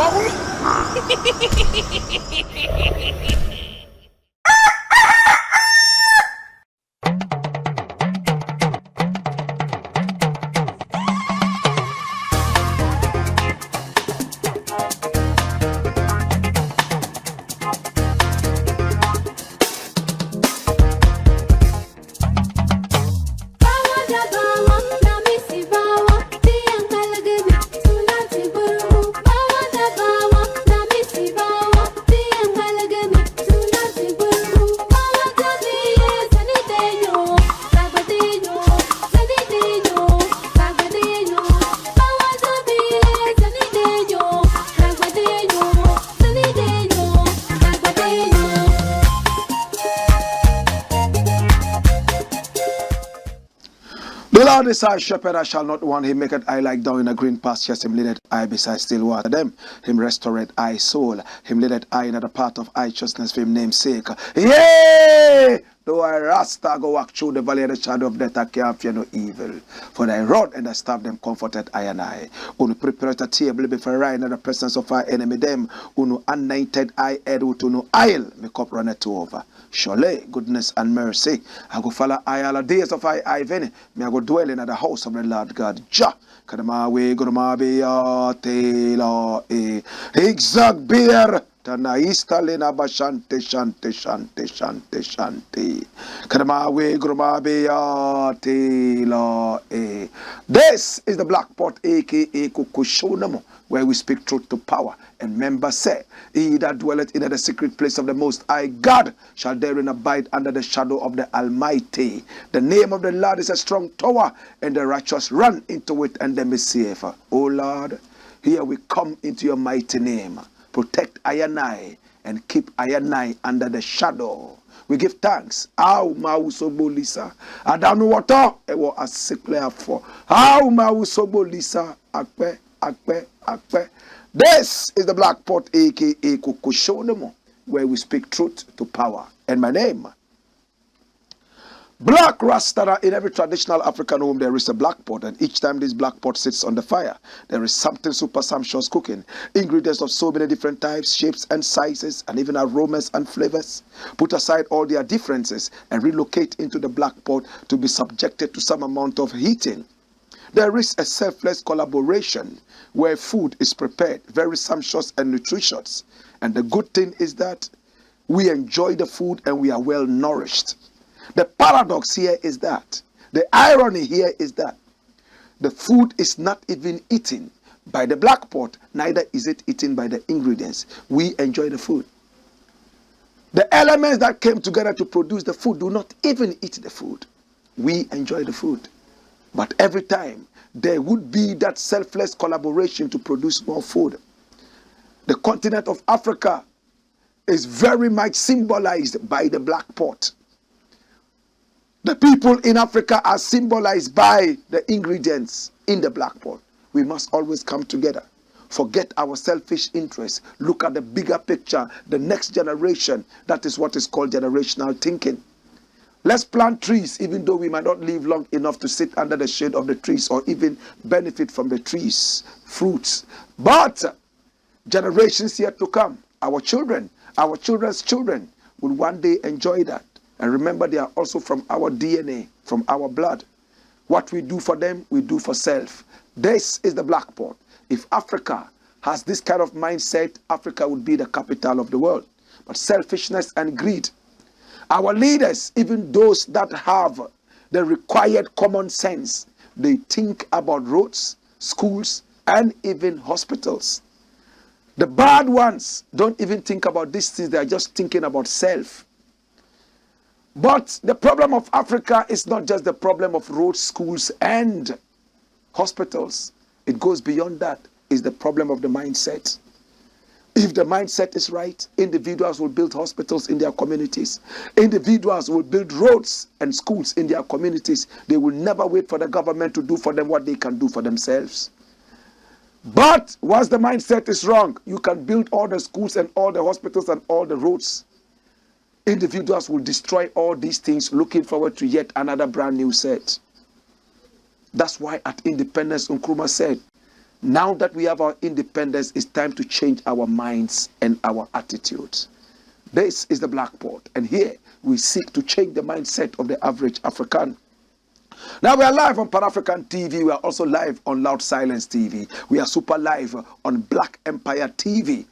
Agyapong. The Lord is our shepherd, I shall not want. Him maketh I like down in a green pastures. Him leadeth I beside still water. Them him restoreth I soul. Him leadeth I in the path of righteousness for him name's sake. Yea! Though I RASTA go walk through the valley of the shadow of death, I can't fear no evil. For thy rod and thy staff them comforted I and I. Unu prepare a table before I in the presence of our enemy. Them unu anointed I head with unu oil. My cup runneth over. Surely goodness and mercy I go follow I all the days of I veni. Me I go dwell in the house of the Lord God. Jah kadama we go ma be ya tela e exact beer. Tanaista lena bashante shante shante shante shante. Kadama we go ma be ya tela e. This is the Black Pot, aka Kuchoko, where we speak truth to power. And members say, he that dwelleth in the secret place of the Most High God shall therein abide under the shadow of the Almighty. The name of the Lord is a strong tower, and the righteous run into it, and they be safe. O Lord, here we come into your mighty name. Protect I and keep I under the shadow. We give thanks. How mausobo lisa. I don't know what it was a sick for. How mausobo lisa. Akpe, akpe, akpe. This is the Black Pot, aka Kuchoko, where we speak truth to power. And my name, Blakk Rasta. In every traditional African home there is a black pot, and each time this black pot sits on the fire, there is something super sumptuous cooking. Ingredients of so many different types, shapes and sizes, and even aromas and flavors. Put aside all their differences and relocate into the black pot to be subjected to some amount of heating. There is a selfless collaboration where food is prepared, very sumptuous and nutritious. And the good thing is that we enjoy the food and we are well nourished. The paradox here is that, the irony here is that the food is not even eaten by the black pot, neither is it eaten by the ingredients. We enjoy the food. The elements that came together to produce the food do not even eat the food. We enjoy the food. But every time there would be that selfless collaboration to produce more food. The continent of Africa is very much symbolized by the black pot. The people in Africa are symbolized by the ingredients in the black pot. We must always come together. Forget our selfish interests. Look at the bigger picture, the next generation. That is what is called generational thinking. Let's plant trees, even though we might not live long enough to sit under the shade of the trees or even benefit from the trees, fruits. But generations yet to come, our children, our children's children will one day enjoy that. And remember, they are also from our DNA, from our blood. What we do for them, we do for self. This is the black pot. If Africa has this kind of mindset, Africa would be the capital of the world. But selfishness and greed. Our leaders, even those that have the required common sense, they think about roads, schools, and even hospitals. The bad ones don't even think about these things. They are just thinking about self. But the problem of Africa is not just the problem of roads, schools, and hospitals. It goes beyond that. It's the problem of the mindset. If the mindset is right, individuals will build hospitals in their communities. Individuals will build roads and schools in their communities. They will never wait for the government to do for them what they can do for themselves. But once the mindset is wrong, you can build all the schools and all the hospitals and all the roads. Individuals will destroy all these things, looking forward to yet another brand new set. That's why at Independence, Nkrumah said, Now that we have our independence, it's time to change our minds and our attitudes. This is the Blackboard, and here we seek to change the mindset of the average African. Now we are live on Pan-African TV. We are also live on Loud Silence TV. We are super live on Black Empire TV.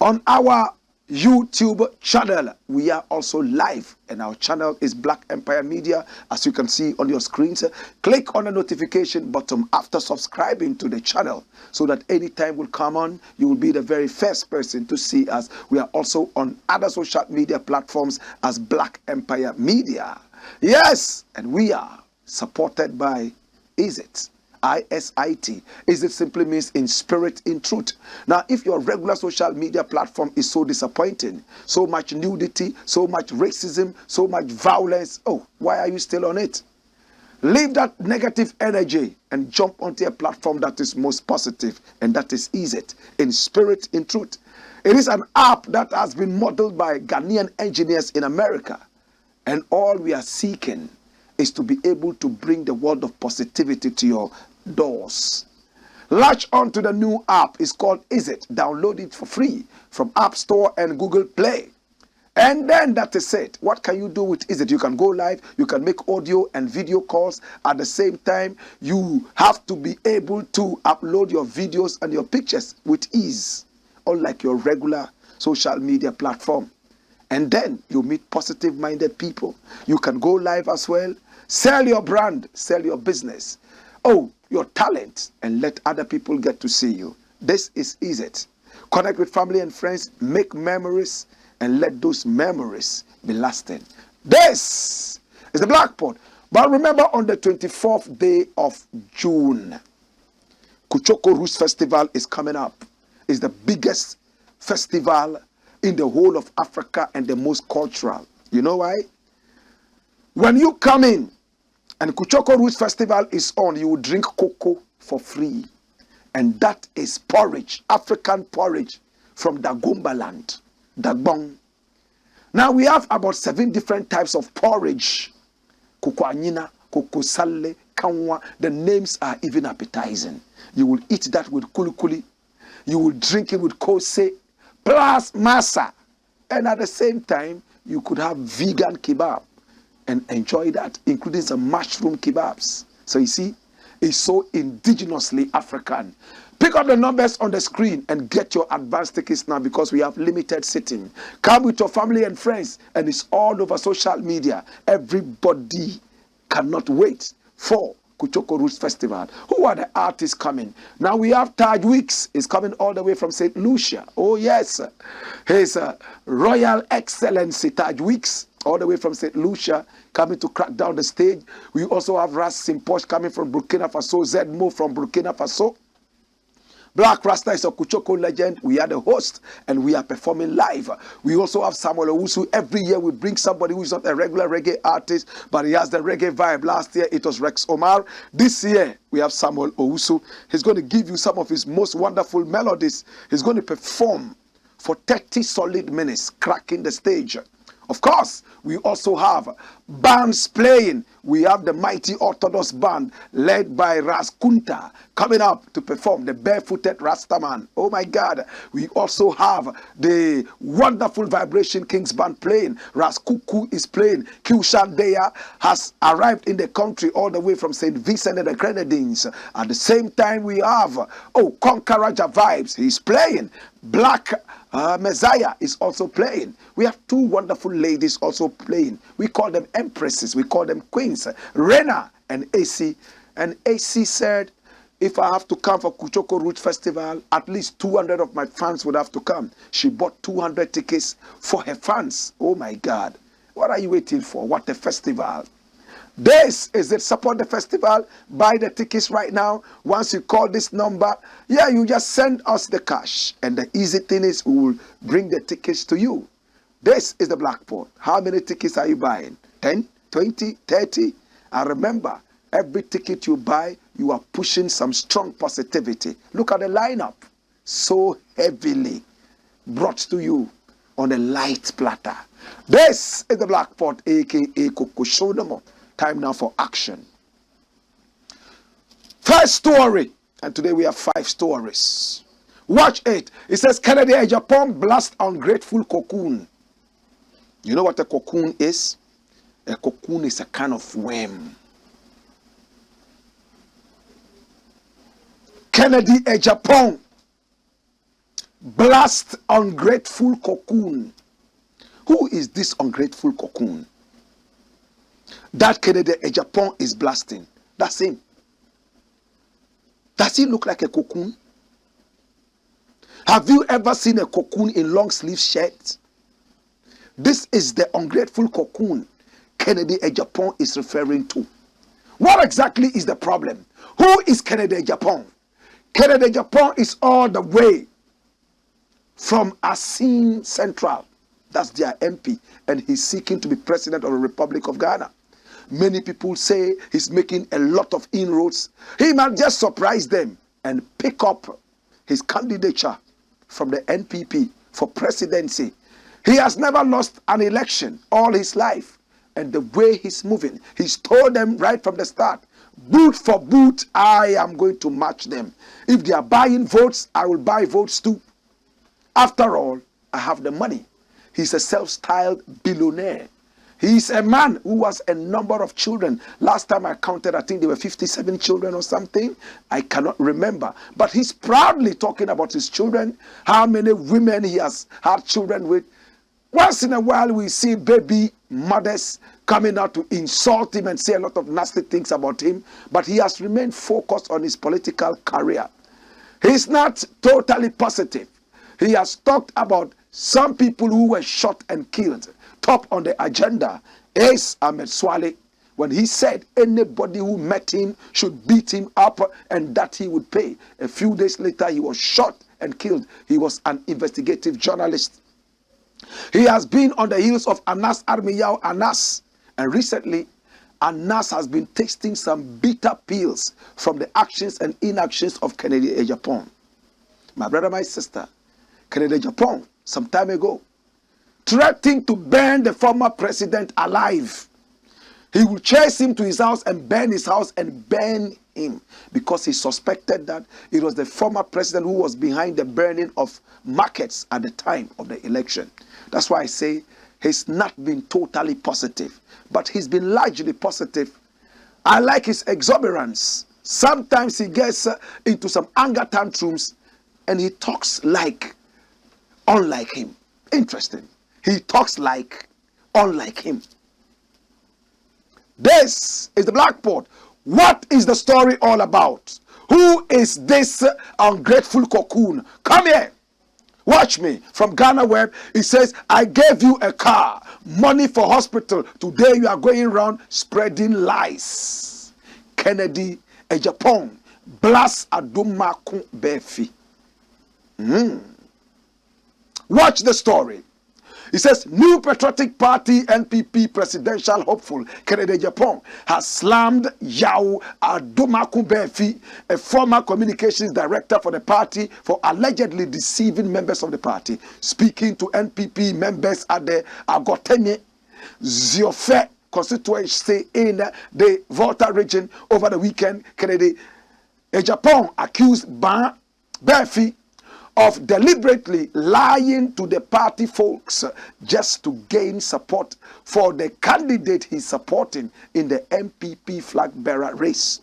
On our YouTube channel, we are also live, and our channel is Black Empire Media, as you can see on your screens. Click on the notification button after subscribing to the channel so that anytime we come on, you will be the very first person to see us. We are also on other social media platforms as Black Empire Media. Yes, and we are supported by ISIT. ISIT. ISIT simply means in spirit, in truth. Now, if your regular social media platform is so disappointing, so much nudity, so much racism, so much violence, oh, why are you still on it? Leave that negative energy and jump onto a platform that is most positive, and that is ISIT, in spirit, in truth. It is an app that has been modeled by Ghanaian engineers in America, and all we are seeking is to be able to bring the world of positivity to your doors. Latch on to the new app. It's called ISIT. Download it for free from App Store and Google Play. And then that is it. What can you do with ISIT? You can go live. You can make audio and video calls. At the same time, you have to be able to upload your videos and your pictures with ease, unlike your regular social media platform. And then you meet positive-minded people. You can go live as well. Sell your brand, sell your business. Oh, your talent, and let other people get to see you. This is ISIT. Connect with family and friends, make memories, and let those memories be lasting. This is the Blackboard. But remember, on the 24th day of June, Kuchoko Roots Festival is coming up. It's the biggest festival in the whole of Africa and the most cultural. You know why? When you come in and Kuchoko Roots Festival is on, you will drink cocoa for free. And that is porridge, African porridge from Dagomba land, Dagbong. Now we have about 7 different types of porridge. Kukwanyina, kokosale, kanwa. The names are even appetizing. You will eat that with kulikuli. You will drink it with kose, plus masa. And at the same time, you could have vegan kebab and enjoy that, including some mushroom kebabs. So you see, it's so indigenously African. Pick up the numbers on the screen and get your advance tickets now, because we have limited seating. Come with your family and friends, and it's all over social media. Everybody cannot wait for Kuchoko Roots Festival. Who are the artists coming? Now we have Taj Weeks is coming all the way from St. Lucia. Oh yes, his Royal Excellency Taj Weeks, all the way from St. Lucia, coming to crack down the stage. We also have Ras Simposh coming from Burkina Faso, Zedmo from Burkina Faso. Black Rasta is a Kuchoko legend. We are the host, and we are performing live. We also have Samuel Owusu. Every year we bring somebody who is not a regular reggae artist, but he has the reggae vibe. Last year it was Rex Omar. This year we have Samuel Owusu. He's going to give you some of his most wonderful melodies. He's going to perform for 30 solid minutes, cracking the stage. Of course, we also have bands playing. We have the mighty Orthodox band led by Ras Kunta coming up to perform, the barefooted Rastaman. Oh my God. We also have the wonderful Vibration Kings band playing. Ras Kuku is playing. Q-Shandeya has arrived in the country all the way from St. Vincent and the Grenadines. At the same time, we have, Konkaraja Vibes. He's playing. Blakk Messiah is also playing. We have 2 wonderful ladies also playing. We call them empresses. We call them queens. Rena and AC. And AC said, if I have to come for Kuchoko Roots Festival, at least 200 of my fans would have to come. She bought 200 tickets for her fans. Oh my God. What are you waiting for? What a festival. This is it. Support the festival. Buy the tickets right now. Once you call this number, you just send us the cash. And the easy thing is, we will bring the tickets to you. This is the Blackboard. How many tickets are you buying? 10, 20, 30? And remember, every ticket you buy, you are pushing some strong positivity. Look at the lineup. So heavily brought to you on a light platter. This is the Blackboard, a.k.a. Kokoshonomo. Time now for action. First story. And today we have 5 stories. Watch it. It says, Kennedy Agyapong blast ungrateful cocoon. You know what a cocoon is? A cocoon is a kind of worm. Kennedy Agyapong blast ungrateful cocoon. Who is this ungrateful cocoon that Kennedy Agyapong is blasting? That's him. Does he look like a cocoon? Have you ever seen a cocoon in long sleeve shirt? This is the ungrateful cocoon Kennedy Agyapong is referring to. What exactly is the problem? Who is Kennedy Agyapong? Kennedy Agyapong is all the way from Asin Central. That's their MP, and he's seeking to be president of the Republic of Ghana. Many people say he's making a lot of inroads. He might just surprise them and pick up his candidature from the NPP for presidency. He has never lost an election all his life. And the way he's moving, he's told them right from the start, boot for boot, I am going to match them. If they are buying votes, I will buy votes too. After all, I have the money. He's a self-styled billionaire. He's a man who has a number of children. Last time I counted, I think there were 57 children or something. I cannot remember. But he's proudly talking about his children, how many women he has had children with. Once in a while, we see baby mothers coming out to insult him and say a lot of nasty things about him. But he has remained focused on his political career. He's not totally positive. He has talked about some people who were shot and killed. Top on the agenda is Ahmed Swale, when he said anybody who met him should beat him up and that he would pay. A few days later, he was shot and killed. He was an investigative journalist. He has been on the heels of Anas Armiyao Anas. And recently, Anas has been tasting some bitter pills from the actions and inactions of Kennedy Agyapong. My brother, my sister, Kennedy Agyapong, some time ago, threatening to burn the former president alive. He will chase him to his house and burn his house and burn him because he suspected that it was the former president who was behind the burning of markets at the time of the election. That's why I say he's not been totally positive, but he's been largely positive. I like his exuberance. Sometimes he gets into some anger tantrums and he talks like unlike him. Interesting. He talks like unlike him. This is the Blackboard. What is the story all about? Who is this ungrateful cocoon? Come here. Watch me. From Ghana Web, it says, I gave you a car, money for hospital. Today you are going around spreading lies. Kennedy Agyapong, Blas Adumakun Befi. Watch the story. It says, new patriotic party NPP presidential hopeful Kennedy Agyapong has slammed Yao Adumakun Befi, a former communications director for the party, for allegedly deceiving members of the party. Speaking to NPP members at the Agotene Ziofe constituency in the Volta region over the weekend, Kennedy Agyapong accused Befi of deliberately lying to the party folks just to gain support for the candidate he's supporting in the MPP flag bearer race.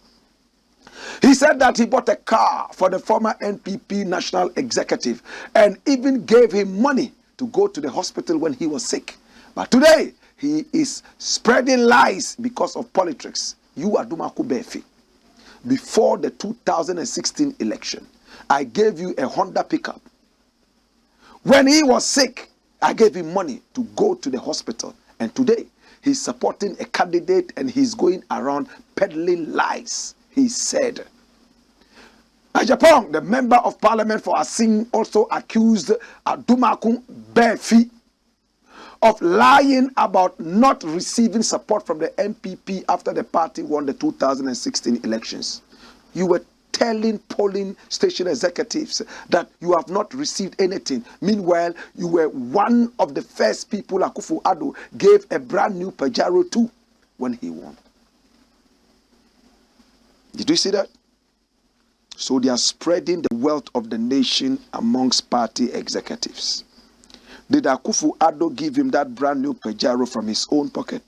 He said that he bought a car for the former NPP national executive and even gave him money to go to the hospital when he was sick. But today, he is spreading lies because of politics. You are Adumakun Befi. Before the 2016 election, I gave you a Honda pickup. When he was sick, I gave him money to go to the hospital. And today, he's supporting a candidate and he's going around peddling lies, he said. Agyapong, the member of parliament for Asin, also accused Adumakun Befi of lying about not receiving support from the MPP after the party won the 2016 elections. You were telling polling station executives that you have not received anything. Meanwhile, you were one of the first people Akufo-Addo gave a brand new Pajero to when he won. Did you see that? So they are spreading the wealth of the nation amongst party executives. Did Akufo-Addo give him that brand new Pajero from his own pocket?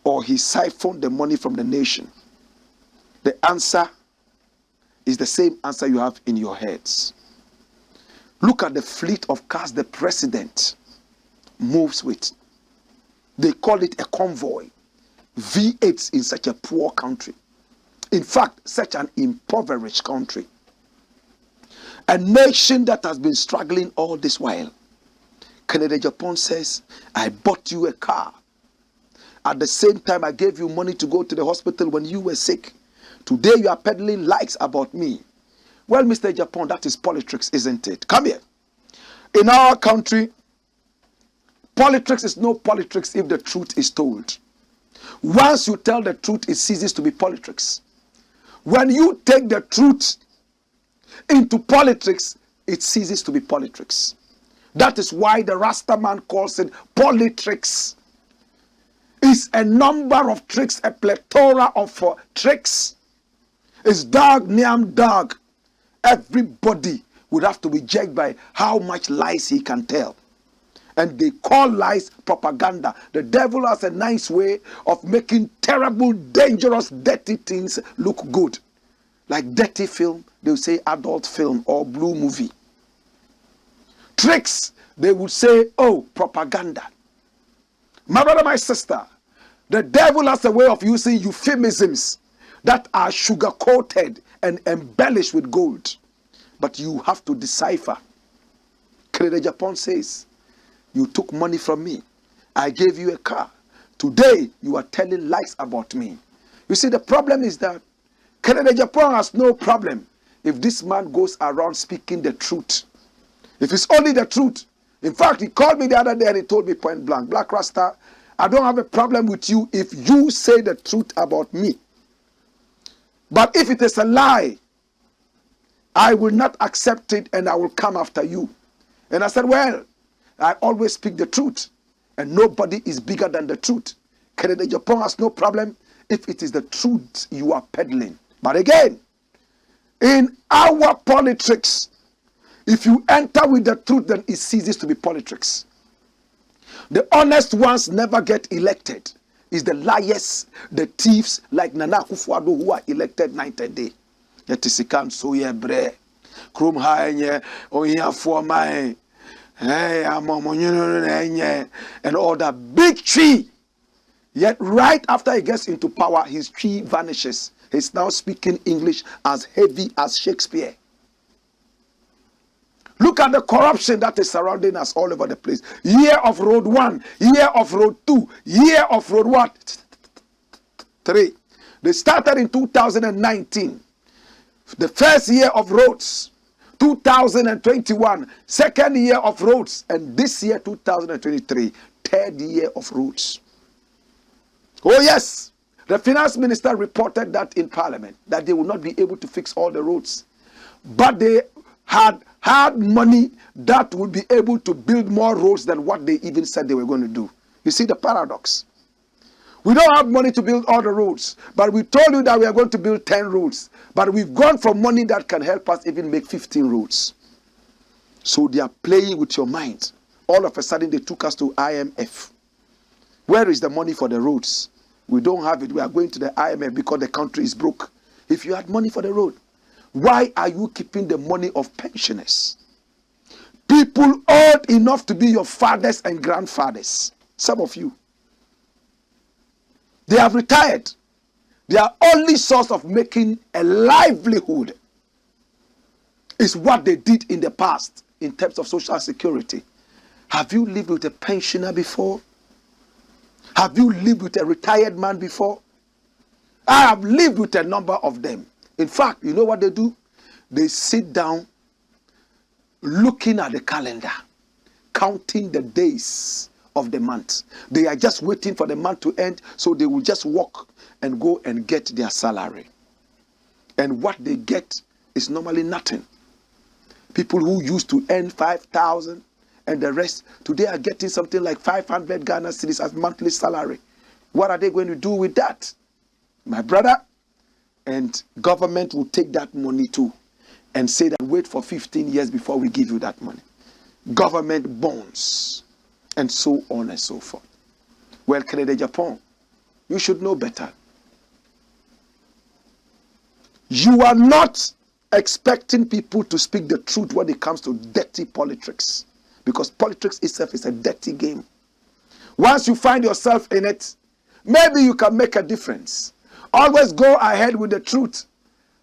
Or he siphoned the money from the nation? The answer is the same answer you have in your heads. Look at the fleet of cars the president moves with. They call it a convoy. V8s in such a poor country. In fact, such an impoverished country. A nation that has been struggling all this while. Agyapong says, I bought you a car. At the same time, I gave you money to go to the hospital when you were sick. Today, you are peddling lies about me. Well, Mr. Agyapong, that is politics, isn't it? Come here. In our country, politics is no politics if the truth is told. Once you tell the truth, it ceases to be politics. When you take the truth into politics, it ceases to be politics. That is why the RASTA man calls it politricks. It's a number of tricks, a plethora of tricks. It's dog, niam dog. Everybody would have to be judged by how much lies he can tell. And they call lies propaganda. The devil has a nice way of making terrible, dangerous, dirty things look good. Like dirty film, they will say adult film or blue movie. Tricks, they would say, oh, propaganda. My brother, my sister, the devil has a way of using euphemisms that are sugar-coated and embellished with gold. But you have to decipher. Agyapong says, you took money from me. I gave you a car. Today, you are telling lies about me. You see, the problem is that Agyapong has no problem if this man goes around speaking the truth. If it's only the truth. In fact, he called me the other day and he told me point blank, Blakk Rasta, I don't have a problem with you if you say the truth about me. But if it is a lie, I will not accept it and I will come after you. And I said, well, I always speak the truth. And nobody is bigger than the truth. Agyapong has no problem if it is the truth you are peddling. But again, in our politics, if you enter with the truth, then it ceases to be politics. The honest ones never get elected. It's the liars, the thieves like Nana Akufo-Addo who are elected night and day. Yetisikan so ye bre. Krum haenye onya for my hey and all that big tree. Yet right after he gets into power, his tree vanishes. He's now speaking English as heavy as Shakespeare. Look at the corruption that is surrounding us all over the place. Year of road 1, year of road 2, year of road what? 3. They started in 2019. The first year of roads, 2021, second year of roads, and this year, 2023, third year of roads. Oh yes, the finance minister reported that in parliament, that they will not be able to fix all the roads. But they had money that would be able to build more roads than what they even said they were going to do. You see the paradox? We don't have money to build all the roads, but we told you that we are going to build 10 roads. But we've gone for money that can help us even make 15 roads. So they are playing with your mind. All of a sudden they took us to IMF. Where is the money for the roads? We don't have it. We are going to the IMF because the country is broke. If you had money for the road, why are you keeping the money of pensioners? People old enough to be your fathers and grandfathers. Some of you. They have retired. Their only source of making a livelihood is what they did in the past in terms of social security. Have you lived with a pensioner before? Have you lived with a retired man before? I have lived with a number of them. In fact, you know what they do? They sit down looking at the calendar, counting the days of the month. They are just waiting for the month to end, so they will just walk and go and get their salary. And what they get is normally nothing. People who used to earn 5,000 and the rest, today are getting something like 500 Ghana cedis as monthly salary. What are they going to do with that? My brother, And government will take that money too and say that wait for 15 years before we give you that money. Government bonds and so on and so forth. Well, Canada, Japan, you should know better. You are not expecting people to speak the truth when it comes to dirty politics, because politics itself is a dirty game. Once you find yourself in it, maybe you can make a difference. Always go ahead with the truth.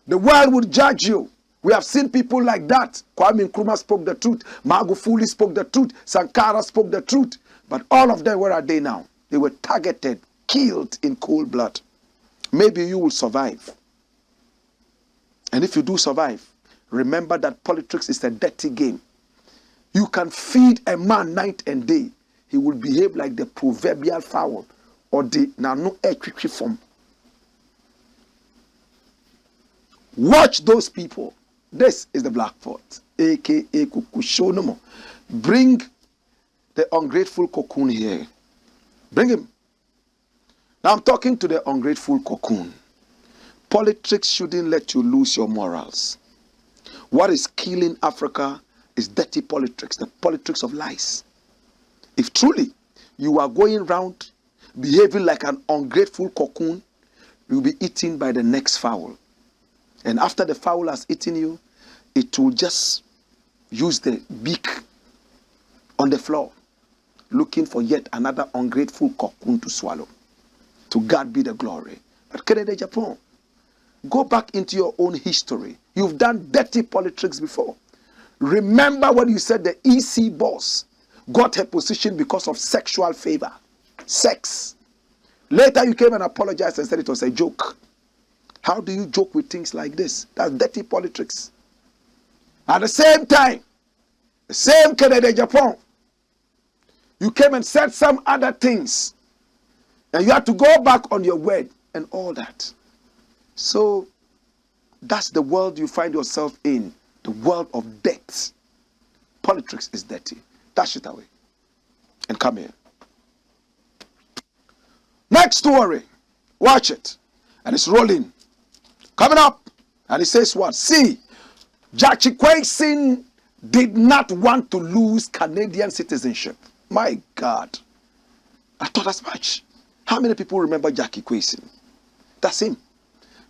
The world will judge you. We have seen people like that. Kwame Nkrumah spoke the truth. Magufuli spoke the truth. Sankara spoke the truth. But all of them, where are they now? They were targeted, killed in cold blood. Maybe you will survive. And if you do survive, remember that politics is a dirty game. You can feed a man night and day. He will behave like the proverbial fowl or the nano equity form. Watch those people. This is the Black Pot, aka Kukushonomo. Bring the ungrateful cocoon here. Bring him. Now I'm talking to the ungrateful cocoon. Politics shouldn't let you lose your morals. What is killing Africa is dirty politics, the politics of lies. If truly you are going around behaving like an ungrateful cocoon, you'll be eaten by the next fowl. And after the fowl has eaten you, it will just use the beak on the floor, looking for yet another ungrateful cocoon to swallow. To God be the glory. But Canada, Japan, go back into your own history. You've done dirty politics before. Remember when you said the EC boss got her position because of sexual favor. Sex. Later you came and apologized and said it was a joke. How do you joke with things like this? That's dirty politics. At the same time, the same Canada, Japan, you came and said some other things. And you had to go back on your word and all that. So that's the world you find yourself in. The world of debt. Politics is dirty. Dash it away. And come here. Next story. Watch it. And it's rolling. Coming up. And it says what? See, QUAYSON did not want to lose Canadian citizenship. My God. I thought as much. How many people remember QUAYSON? That's him.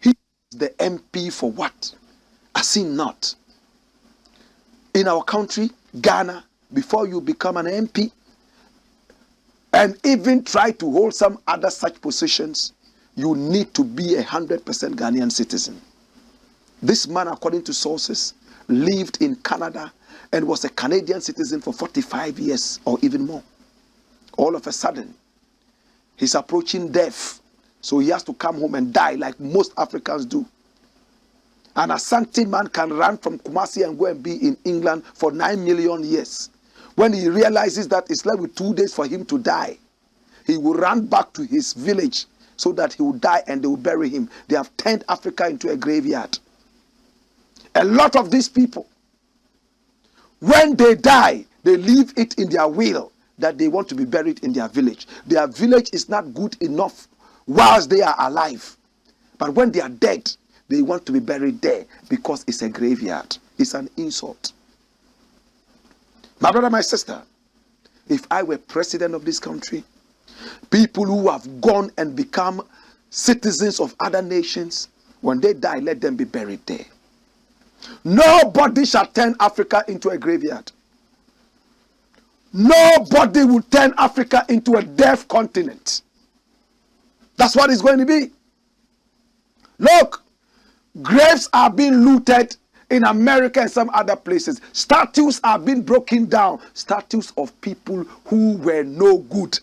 He is the MP for what? I see not. In our country, Ghana, before you become an MP and even try to hold some other such positions, you need to be 100% Ghanaian citizen. This man, according to sources, lived in Canada and was a Canadian citizen for 45 years or even more. All of a sudden, he's approaching death, so he has to come home and die like most Africans do. An Asante man can run from Kumasi and go and be in England for 9 million years. When he realizes that it's left with 2 days for him to die, he will run back to his village so that he will die and they will bury him. They have turned Africa into a graveyard. A lot of these people, when they die, they leave it in their will that they want to be buried in their village. Their village is not good enough whilst they are alive. But when they are dead, they want to be buried there because it's a graveyard. It's an insult. My brother, my sister, if I were president of this country, people who have gone and become citizens of other nations, when they die, let them be buried there. Nobody shall turn Africa into a graveyard. Nobody will turn Africa into a deaf continent. That's what it's going to be. Look, graves are being looted in America and some other places. Statues are being broken down. Statues of people who were no good.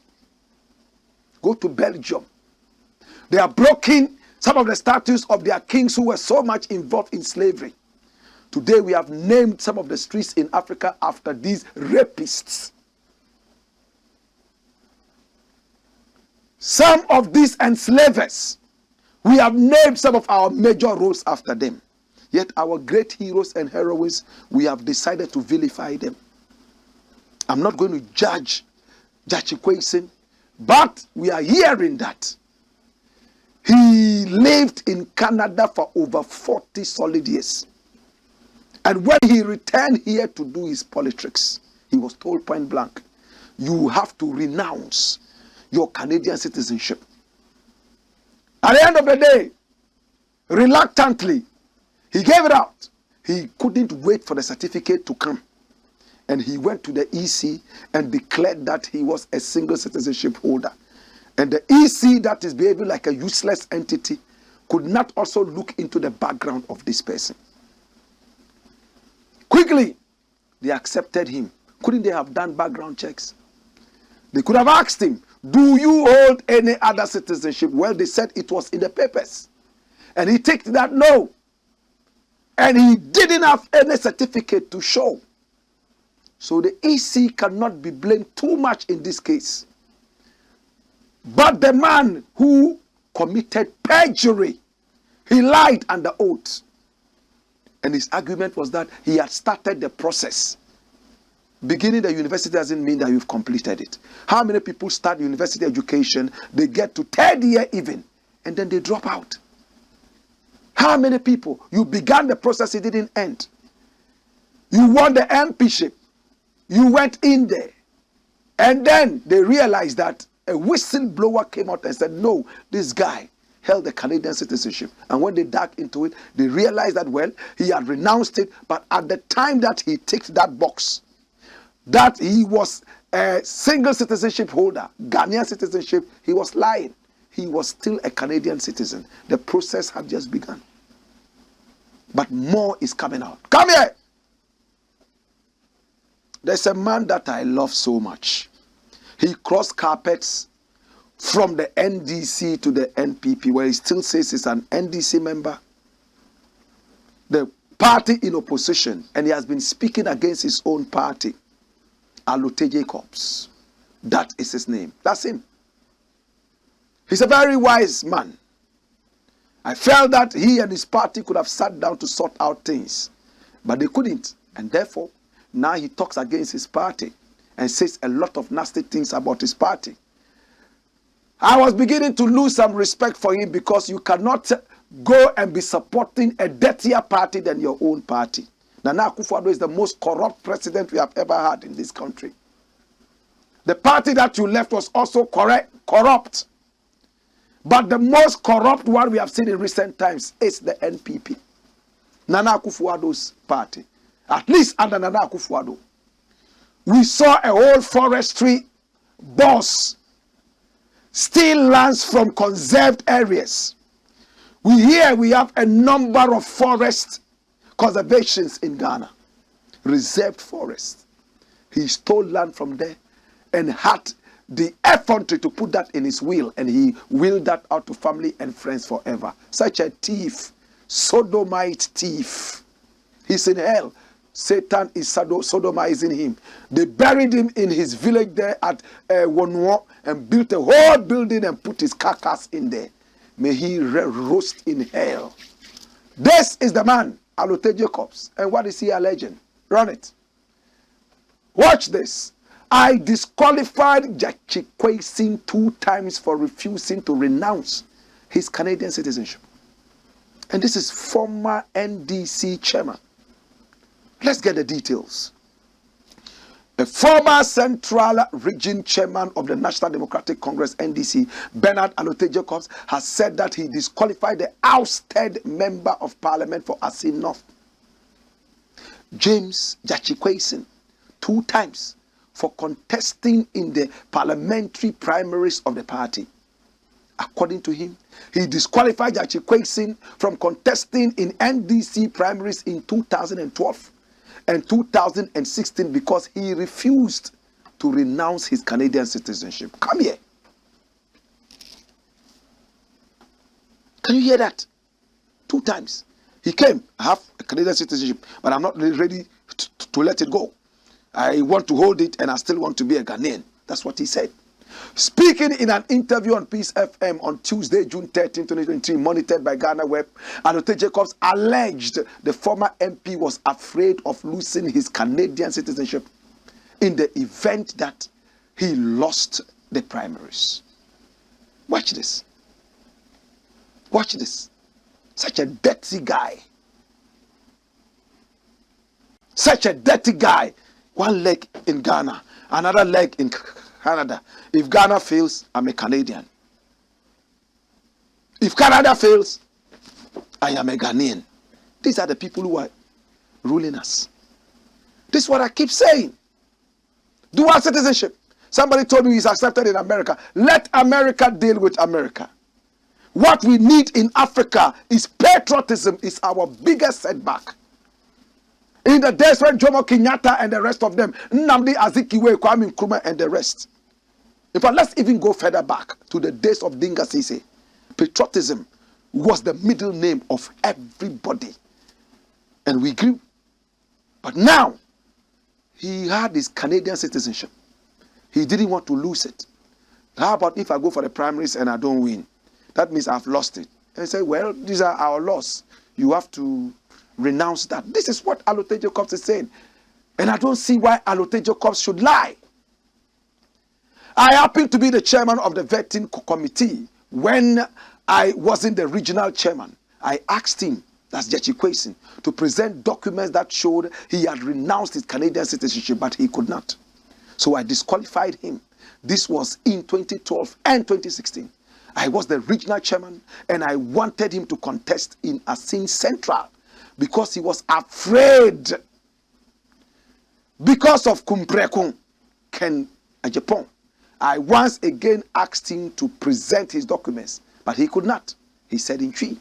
Go to Belgium. They are broken some of the statues of their kings who were so much involved in slavery. Today we have named some of the streets in Africa after these rapists. Some of these enslavers, we have named some of our major roads after them. Yet our great heroes and heroines, we have decided to vilify them. I'm not going to judge QUAYSON, but we are hearing that He lived in Canada for over 40 solid years. And when he returned here to do his politics, he was told point blank, you have to renounce your Canadian citizenship. At the end of the day, reluctantly, he gave it out. He couldn't wait for the certificate to come. And he went to the EC and declared that he was a single citizenship holder. And the EC, that is behaving like a useless entity, could not also look into the background of this person. Quickly, they accepted him. Couldn't they have done background checks? They could have asked him, do you hold any other citizenship? Well, they said it was in the papers. And he ticked that no. And he didn't have any certificate to show. So the EC cannot be blamed too much in this case. But the man who committed perjury, he lied under oath. And his argument was that he had started the process. Beginning the university doesn't mean that you've completed it. How many people start university education, they get to third year even, and then they drop out? How many people, you began the process, it didn't end. You won the MPship. You went in there. And then they realized that a whistleblower came out and said, no, this guy held the Canadian citizenship. And when they dug into it, they realized that, well, he had renounced it. But at the time that he ticked that box, that he was a single citizenship holder, Ghanaian citizenship, he was lying. He was still a Canadian citizen. The process had just begun. But more is coming out. Come here! There's a man that I love so much. He crossed carpets from the NDC to the NPP, where he still says he's an NDC member, the party in opposition, and he has been speaking against his own party. Alute Jacobs. That is his name. That's him. He's a very wise man. I felt that he and his party could have sat down to sort out things, but they couldn't. And therefore, now he talks against his party and says a lot of nasty things about his party. I was beginning to lose some respect for him, because you cannot go and be supporting a dirtier party than your own party. Nana Akufo-Addo is the most corrupt president we have ever had in this country. The party that you left was also corrupt. But the most corrupt one we have seen in recent times is the NPP. Nana Akufo-Addo's party. At least under Nana Akufo-Addo. We saw a whole forestry boss steal lands from conserved areas. We have a number of forest conservations in Ghana. Reserved forest. He stole land from there and had the effrontery to put that in his will, and he willed that out to family and friends forever. Such a thief, sodomite thief. He's in hell. Satan is sodomizing him. They buried him in his village there at Wonuo and built a whole building and put his carcass in there. May he roast in hell. This is the man, Alute Jacobs. And what is he alleging? Run it. Watch this. I disqualified GYAKYE QUAYSON 2 times for refusing to renounce his Canadian citizenship. And this is former NDC chairman. Let's get the details. A former Central Region Chairman of the National Democratic Congress, NDC, Bernard Alute Jacobs, has said that he disqualified the ousted Member of Parliament for Asin North, James GYAKYE QUAYSON, 2 times for contesting in the parliamentary primaries of the party. According to him, he disqualified GYAKYE QUAYSON from contesting in NDC primaries in 2012 and 2016 because he refused to renounce his Canadian citizenship. Come here. Can you hear that? 2 times. He came, I have a Canadian citizenship, but I'm not ready to let it go. I want to hold it and I still want to be a Ghanaian. That's what he said. Speaking in an interview on Peace FM on Tuesday, June 13, 2023, monitored by Ghana Web, Alute Jacobs alleged the former MP was afraid of losing his Canadian citizenship in the event that he lost the primaries. Watch this. Watch this. Such a dirty guy. Such a dirty guy. One leg in Ghana, another leg in Canada. If Ghana fails, I'm a Canadian. If Canada fails, I am a Ghanaian. These are the people who are ruling us. This is what I keep saying. Dual citizenship. Somebody told me he's accepted in America. Let America deal with America. What we need in Africa is patriotism. Is our biggest setback. In the days when Jomo Kenyatta and the rest of them, Nnamdi Azikiwe, Kwami Nkrumah and the rest. In fact, let's even go further back to the days of Dinga Sise. Patriotism was the middle name of everybody. And we grew. But now, he had his Canadian citizenship. He didn't want to lose it. How about if I go for the primaries and I don't win? That means I've lost it. And he said, well, these are our laws. You have to renounce that. This is what Alote Jacobs is saying. And I don't see why Alote Jacobs should lie. I happen to be the chairman of the vetting committee. When I wasn't the regional chairman, I asked him, that's GYAKYE, to present documents that showed he had renounced his Canadian citizenship, but he could not. So I disqualified him. This was in 2012 and 2016. I was the regional chairman, and I wanted him to contest in Asin Central because he was afraid. Because of Kumprekun, Ken Agyapong, I once again asked him to present his documents, but he could not. He said in Twi.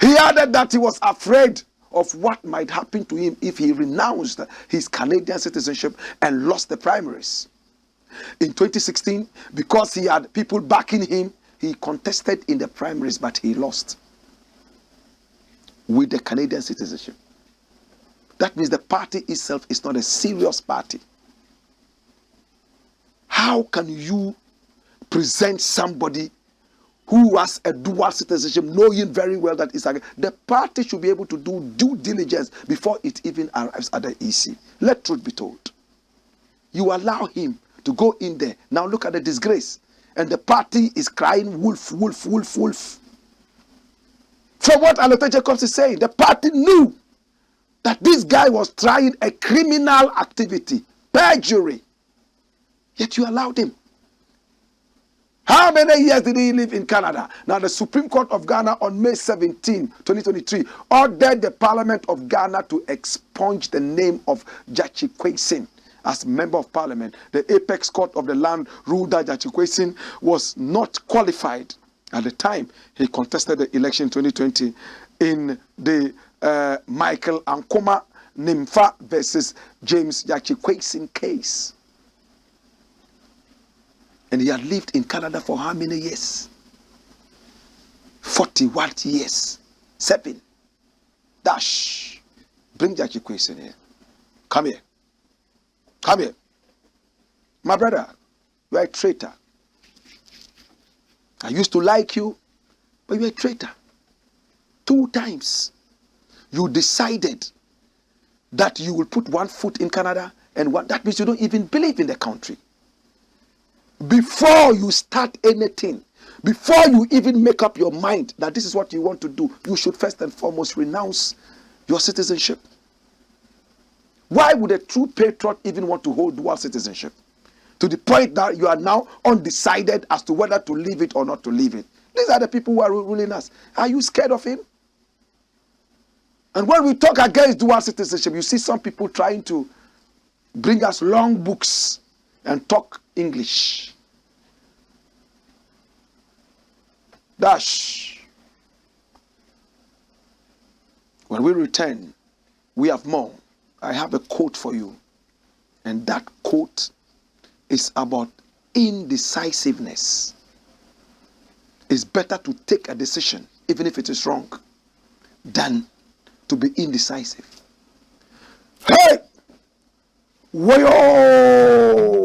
He added that he was afraid of what might happen to him if he renounced his Canadian citizenship and lost the primaries. In 2016, because he had people backing him, he contested in the primaries, but he lost with the Canadian citizenship. That means the party itself is not a serious party. How can you present somebody who has a dual citizenship, knowing very well that it's like the party should be able to do due diligence before it even arrives at the EC? Let truth be told. You allow him to go in there. Now look at the disgrace. And the party is crying wolf, wolf, wolf, wolf. From what Alote Jacobs is saying, the party knew that this guy was trying a criminal activity, perjury. Yet you allowed him. How many years did he live in Canada? Now, the Supreme Court of Ghana on May 17, 2023, ordered the Parliament of Ghana to expunge the name of GYAKYE as Member of Parliament. The Apex Court of the Land ruled that GYAKYE was not qualified. At the time, he contested the election in 2020 in the Michael Ankoma Nimfa versus James GYAKYE case. And he had lived in Canada for how many years? 41 years. 7. Dash. Bring GYAKYE in here. Come here. Come here. My brother, you are a traitor. I used to like you, but you are a traitor. 2 times. You decided that you will put one foot in Canada, and that means you don't even believe in the country. Before you start anything, before you even make up your mind that this is what you want to do, you should first and foremost renounce your citizenship. Why would a true patriot even want to hold dual citizenship? To the point that you are now undecided as to whether to leave it or not to leave it. These are the people who are ruling us. Are you scared of him? And when we talk against dual citizenship, you see some people trying to bring us long books and talk English. Dash. When we return, we have more. I have a quote for you. And that quote is about indecisiveness. It's better to take a decision, even if it is wrong, than to be indecisive. Hey! Wayo!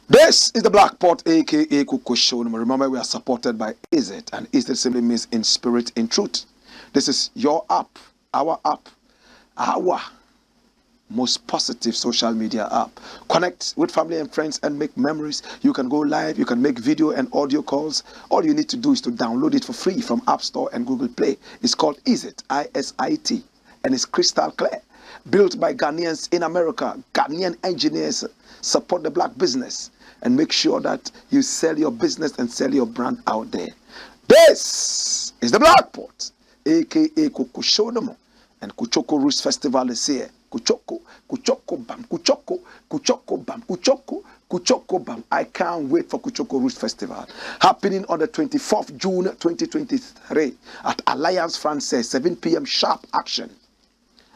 This is the Blakk Pot, aka Kuchoko Roots. Remember, we are supported by ISIT, and ISIT simply means in spirit, in truth. This is your app, our most positive social media app. Connect with family and friends and make memories. You can go live, you can make video and audio calls. All you need to do is to download it for free from App Store and Google Play. It's called ISIT, ISIT, and it's crystal clear. Built by Ghanaians in America, Ghanaian engineers. Support the black business and make sure that you sell your business and sell your brand out there. This is the Blakk Pot, aka Kuchoko Roots, and Kuchoko Roots Festival is here. Kuchoko bam, Kuchoko bam, Kuchoko bam. I can't wait for Kuchoko Roots Festival, happening on the 24th June 2023 at Alliance Française, 7 p.m. sharp action.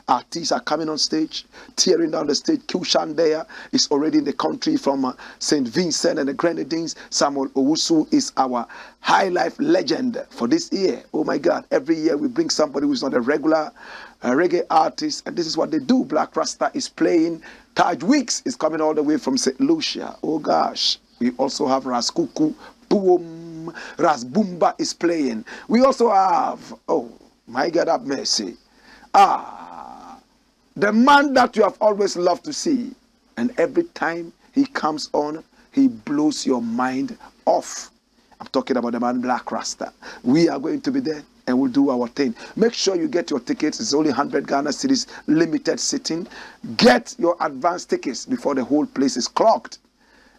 Artists are coming on stage, tearing down the stage. Kushan there is already in the country from St. Vincent and the Grenadines. Samuel Owusu is our high life legend for this year. Oh my God, every year we bring somebody who's not a regular reggae artist, and this is what they do. Black Rasta is playing. Taj Weeks is coming all the way from St. Lucia. Oh gosh, we also have Raskuku, Boom, Rasbumba is playing. We also have, oh my God, have mercy. The man that you have always loved to see, and every time he comes on, he blows your mind off. I'm talking about the man Blakk Rasta. We are going to be there and we'll do our thing. Make sure you get your tickets. It's only 100 Ghana cedis, limited sitting. Get your advance tickets before the whole place is clogged.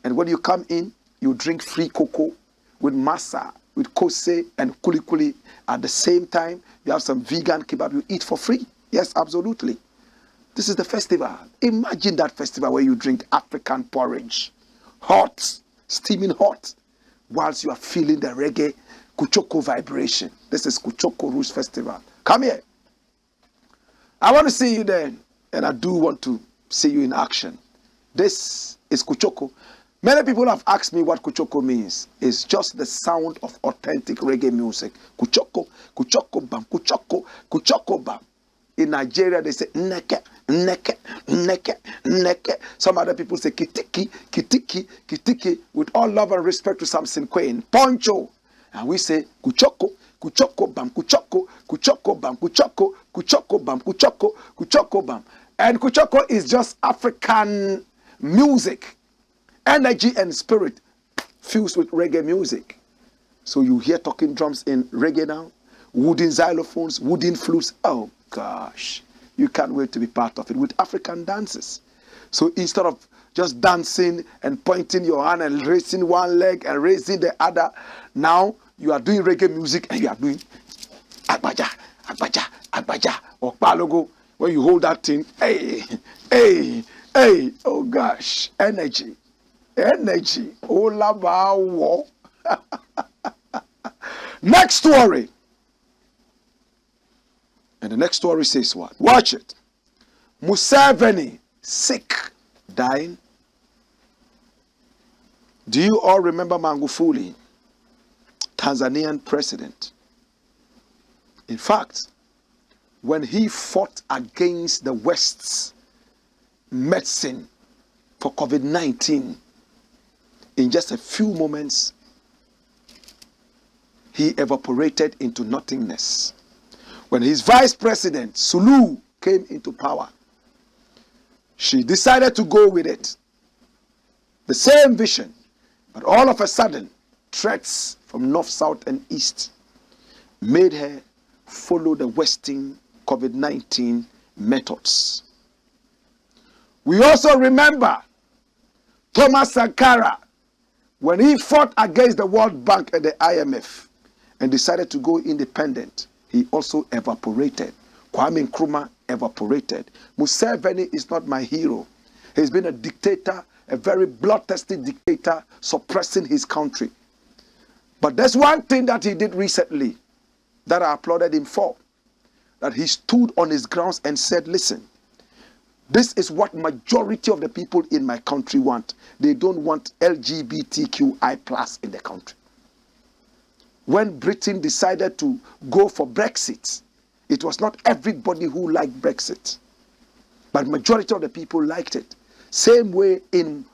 And when you come in, you drink free cocoa with masa, with kose and kuli at the same time. You have some vegan kebab you eat for free. Yes, absolutely. This is the festival. Imagine that festival where you drink African porridge, hot, steaming hot, whilst you are feeling the reggae Kuchoko vibration. This is Kuchoko Roots Festival. Come here. I want to see you there, and I do want to see you in action. This is Kuchoko. Many people have asked me what Kuchoko means. It's just the sound of authentic reggae music. Kuchoko, Kuchoko bam, Kuchoko bam. In Nigeria, they say neke, neke, neke, neke. Some other people say kitiki, kitiki, kitiki. With all love and respect to Samson Quain, poncho. And we say Kuchoko, Kuchoko bam, Kuchoko bam, Kuchoko bam, Kuchoko bam. And Kuchoko is just African music, energy and spirit fused with reggae music. So you hear talking drums in reggae now, wooden xylophones, wooden flutes. Oh gosh, you can't wait to be part of it with African dances. So instead of just dancing and pointing your hand and raising one leg and raising the other, now you are doing reggae music and you are doing agbaja, agbaja, agbaja, or palogo. When you hold that thing, hey, hey, hey, oh gosh, energy, energy, oh lava. Next story. And the next story says what? Watch it. Museveni, sick, dying. Do you all remember Magufuli, Tanzanian president? In fact, when he fought against the West's medicine for COVID-19, in just a few moments, he evaporated into nothingness. When his vice president, Sulu, came into power, she decided to go with it. The same vision, but all of a sudden, threats from north, south, and east made her follow the Western COVID-19 methods. We also remember Thomas Sankara when he fought against the World Bank and the IMF and decided to go independent. He also evaporated. Kwame Nkrumah evaporated. Museveni is not my hero. He's been a dictator, a very bloodthirsty dictator, suppressing his country. But there's one thing that he did recently that I applauded him for. That he stood on his grounds and said, listen, this is what majority of the people in my country want. They don't want LGBTQI+ in the country. When Britain decided to go for Brexit, it was not everybody who liked Brexit. But majority of the people liked it. Same way in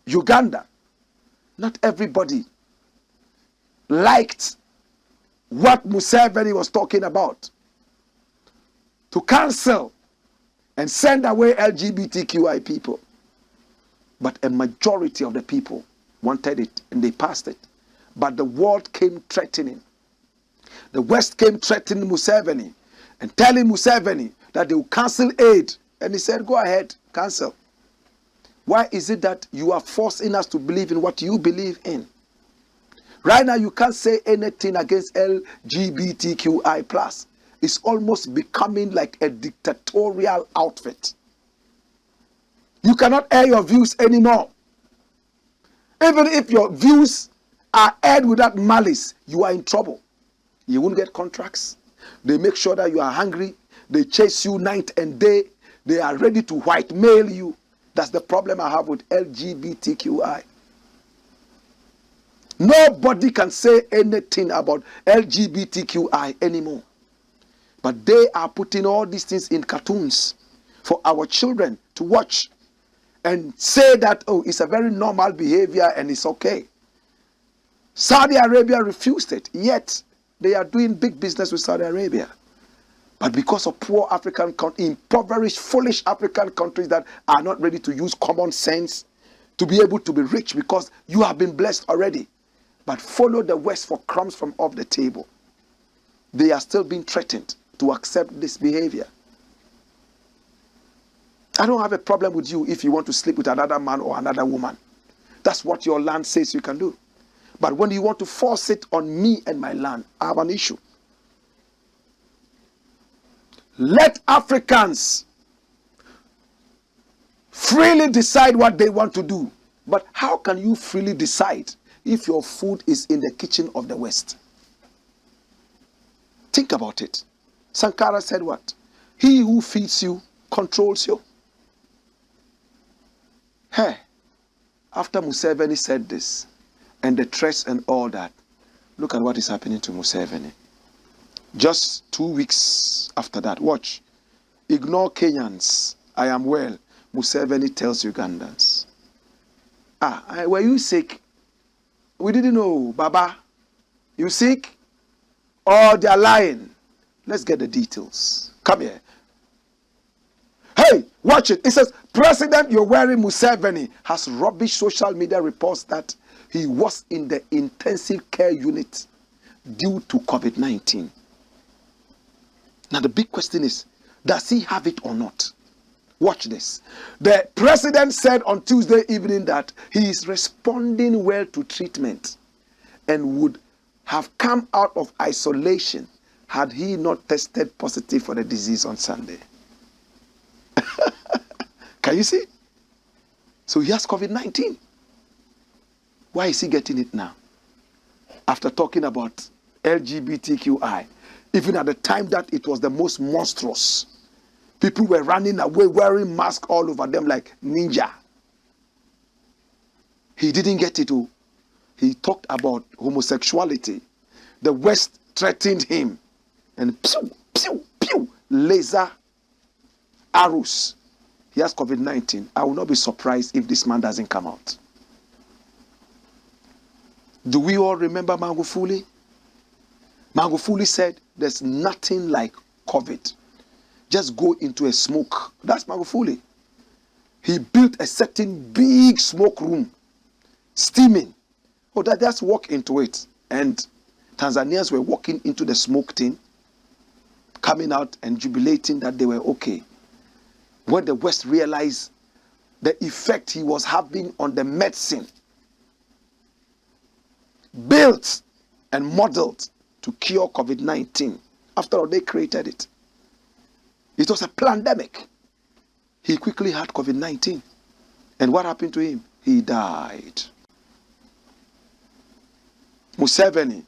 Uganda. Not everybody liked what Museveni was talking about. To cancel and send away LGBTQI people. But a majority of the people wanted it and they passed it. But the world came threatening. The West came threatening Museveni and telling Museveni that they will cancel aid. And he said, go ahead, cancel. Why is it that you are forcing us to believe in what you believe in? Right now, you can't say anything against LGBTQI+. It's almost becoming like a dictatorial outfit. You cannot air your views anymore. Even if your views are aired without malice, you are in trouble. You won't get contracts. They make sure that you are hungry. They chase you night and day. They are ready to whitemail you. That's the problem I have with LGBTQI. Nobody can say anything about LGBTQI anymore. But they are putting all these things in cartoons for our children to watch and say that, oh, it's a very normal behavior and it's okay. Saudi Arabia refused it, yet they are doing big business with Saudi Arabia. But because of poor African, impoverished, foolish African countries that are not ready to use common sense to be able to be rich because you have been blessed already. But follow the West for crumbs from off the table. They are still being threatened to accept this behavior. I don't have a problem with you if you want to sleep with another man or another woman. That's what your land says you can do. But when you want to force it on me and my land, I have an issue. Let Africans freely decide what they want to do. But how can you freely decide if your food is in the kitchen of the West? Think about it. Sankara said what? He who feeds you controls you. Hey, after Museveni said this, and the threats and all that, look at what is happening to Museveni. Just 2 weeks after that, watch. Ignore Kenyans. I am well. Museveni tells Ugandans. Were you sick? We didn't know, Baba. You sick? Oh, they are lying. Let's get the details. Come here. Hey, watch it. It says, President Yoweri Museveni has rubbish social media reports that he was in the intensive care unit due to COVID-19. Now the big question is, does he have it or not? Watch this. The president said on Tuesday evening that he is responding well to treatment and would have come out of isolation had he not tested positive for the disease on Sunday. Can you see? So he has COVID-19. Why is he getting it now? After talking about LGBTQI, even at the time that it was the most monstrous. People were running away wearing masks all over them like ninja. He didn't get it all. He talked about homosexuality. The West threatened him. And pew, pew, pew, laser arrows. He has COVID-19. I will not be surprised if this man doesn't come out. Do we all remember Magufuli? Magufuli said, there's nothing like COVID. Just go into a smoke. That's Magufuli. He built a certain big smoke room, steaming. Oh, just walk into it. And Tanzanians were walking into the smoke thing, coming out and jubilating that they were okay. When the West realized the effect he was having on the medicine, built and modeled to cure COVID-19. After all, they created it. It was a pandemic. He quickly had COVID-19. And what happened to him? He died. Museveni,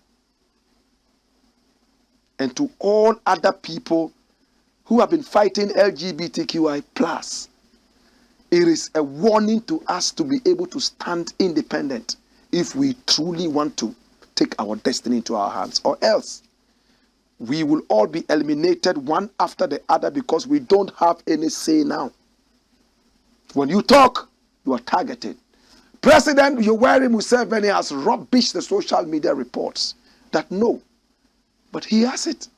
and to all other people who have been fighting LGBTQI+, it is a warning to us to be able to stand independent if we truly want to take our destiny into our hands, or else we will all be eliminated one after the other because we don't have any say now. When you talk, you are targeted. President Yoweri Museveni has rubbished the social media reports that no, but he has it.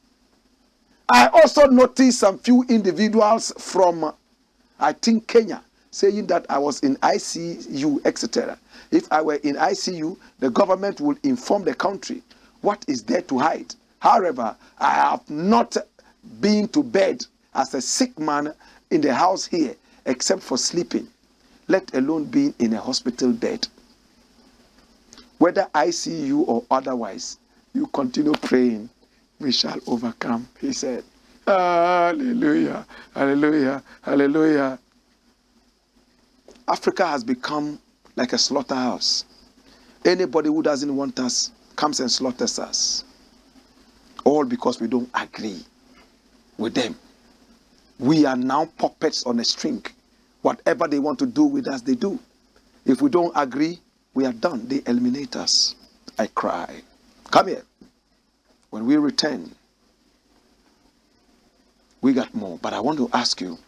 I also noticed some few individuals from, I think, Kenya, saying that I was in ICU, etc. If I were in ICU, the government would inform the country. What is there to hide? However, I have not been to bed as a sick man in the house here, except for sleeping, let alone being in a hospital bed. Whether ICU or otherwise, you continue praying, we shall overcome, he said. Hallelujah, hallelujah, hallelujah. Africa has become like a slaughterhouse. Anybody who doesn't want us comes and slaughters us. All because we don't agree with them. We are now puppets on a string. Whatever they want to do with us, they do. If we don't agree, we are done. They eliminate us. I cry. Come here. When we return, we got more. But I want to ask you,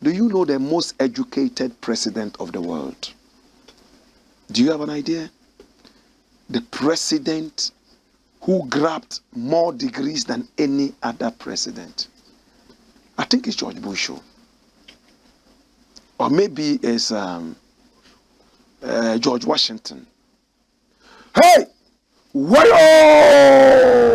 do you know the most educated president of the world? Do you have an idea? The president who grabbed more degrees than any other president. I think it's George Bush. Or maybe it's George Washington. Hey! Wayo!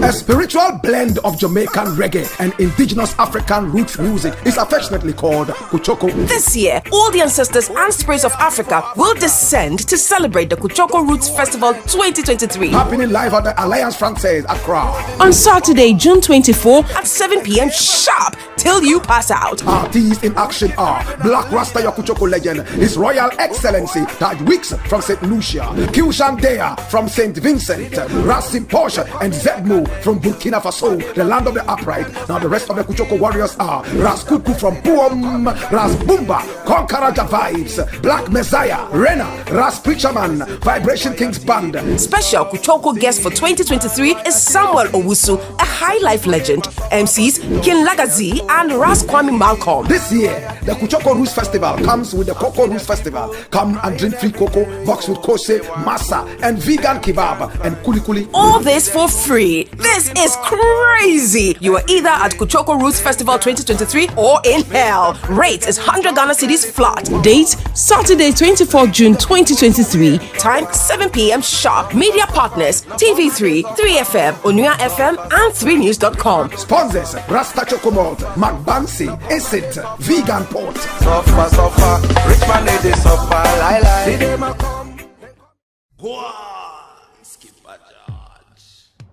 A spiritual blend of Jamaican reggae and indigenous African roots music is affectionately called Kuchoko. This year, all the ancestors and spirits of Africa will descend to celebrate the Kuchoko Roots Festival 2023. Happening live at the Alliance Francaise, Accra. On Saturday, June 24 at 7 p.m. sharp till you pass out. Artists in action are Blakk Rasta Kuchoko legend, His Royal Excellency Taj Weeks from St. Lucia, Kyushan Dea from St. Vincent, Rasim Porsche and Zedmo from Burkina Faso, the land of the upright. Now the rest of the Kuchoko warriors are Ras Kuku from Boom, Ras Bumba, Konkaraja Vibes, Black Messiah, Rena, Ras Preacherman, Vibration Kings Band. Special Kuchoko guest for 2023 is Samuel Owusu, a high life legend. MCs King Lagazi and Ras Kwami Malcolm. This year, the Kuchoko Roots Festival comes with the Cocoa Roots Festival. Come and drink free cocoa, box with kose, masa, and vegan kebab and kuli kuli. All this for free. This is crazy. You are either at Kuchoko Roots Festival 2023 or in hell. Rate is 100 Ghana cedis flat. Date Saturday 24 June 2023. Time 7 p.m. sharp. Media partners TV3, 3FM, Onua FM, and 3news.com. Sponsors Rasta Chocomalt, McBancy, Acid, Vegan Port. Suffer, rich man they suffer,